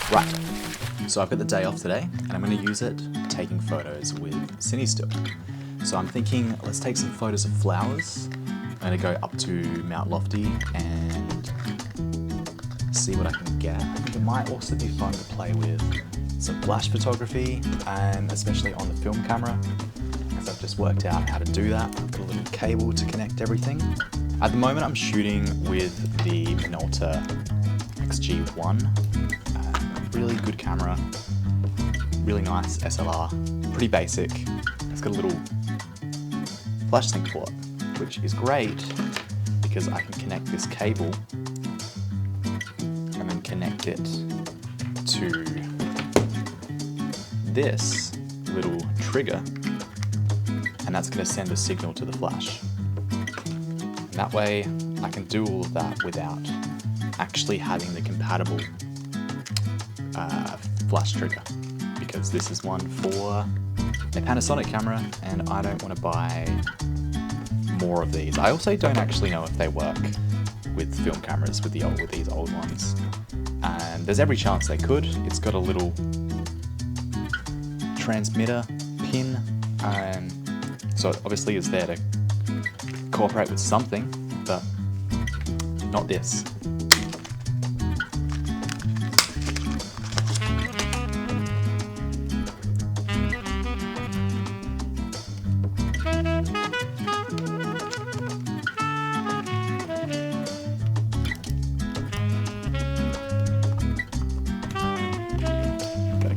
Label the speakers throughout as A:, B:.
A: Right, so I've got the day off today and I'm going to use it taking photos with CineStill. So I'm thinking, let's take some photos of flowers. I'm going to go up to Mount Lofty and see what I can get. I think it might also be fun to play with some flash photography, and especially on the film camera, because I've just worked out how to do that. I've got a little cable to connect everything. At the moment I'm shooting with the Minolta XG1. Really good camera, really nice SLR, pretty basic. It's got a little flash sync port, which is great because I can connect this cable and then connect it to this little trigger, and that's going to send a signal to the flash. And that way I can do all of that without actually having the compatible flash trigger, because this is one for a Panasonic camera and I don't want to buy more of these. I also don't actually know if they work with film cameras with these old ones, and there's every chance they could. It's got a little transmitter pin, so it obviously is there to cooperate with something, but not this.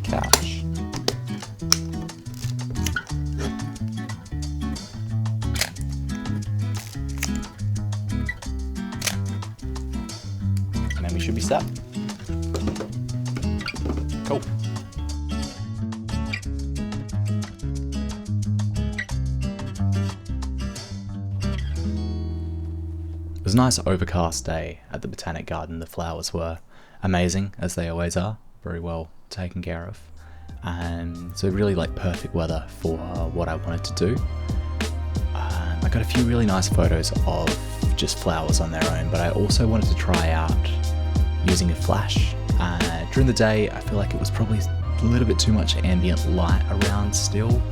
A: Couch. And then we should be set. Cool. It was a nice overcast day at the Botanic Garden. The flowers were amazing, as they always are, very well taken care of, and so really perfect weather for what I wanted to do. I got a few really nice photos of just flowers on their own, but I also wanted to try out using a flash. During the day I feel like it was probably a little bit too much ambient light around still,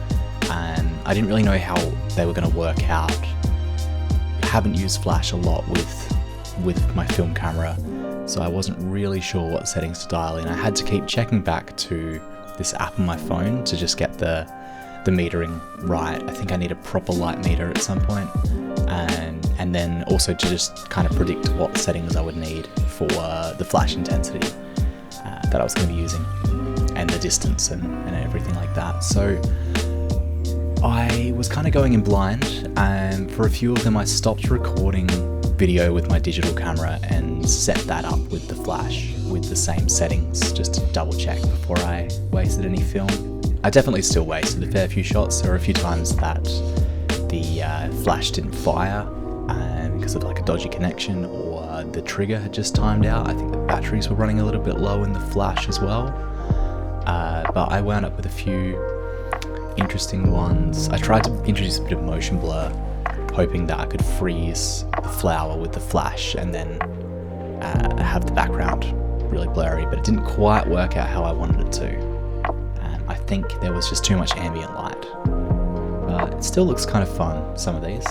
A: and I didn't really know how they were going to work out. I haven't used flash a lot with my film camera, so I wasn't really sure what settings to dial in. I had to keep checking back to this app on my phone to just get the metering right. I think I need a proper light meter at some point, and then also to just kind of predict what settings I would need for the flash intensity that I was going to be using, and the distance and everything like that. So I was kind of going in blind, and for a few of them I stopped recording video with my digital camera and set that up with the flash with the same settings, just to double check before I wasted any film. I definitely still wasted a fair few shots. There were a few times that the flash didn't fire because of a dodgy connection, or the trigger had just timed out. I think the batteries were running a little bit low in the flash as well, but I wound up with a few interesting ones. I tried to introduce a bit of motion blur, hoping that I could freeze the flower with the flash and then have the background really blurry, but it didn't quite work out how I wanted it to. I think there was just too much ambient light, but it still looks kind of fun, some of these.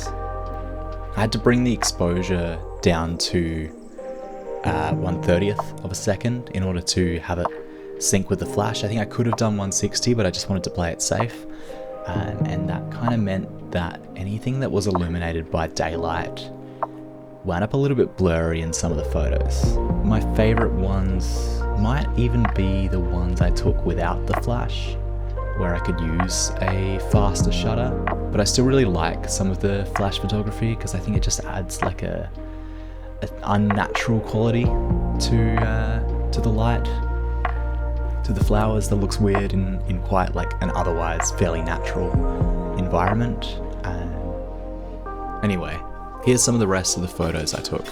A: I had to bring the exposure down to 1/30th of a second in order to have it sync with the flash. I think I could have done 160, but I just wanted to play it safe. And that kind of meant that anything that was illuminated by daylight wound up a little bit blurry in some of the photos. My favorite ones might even be the ones I took without the flash, where I could use a faster shutter, but I still really like some of the flash photography because I think it just adds an unnatural quality to the light, to the flowers, that looks weird in quite an otherwise fairly natural environment. Anyway, here's some of the rest of the photos I took.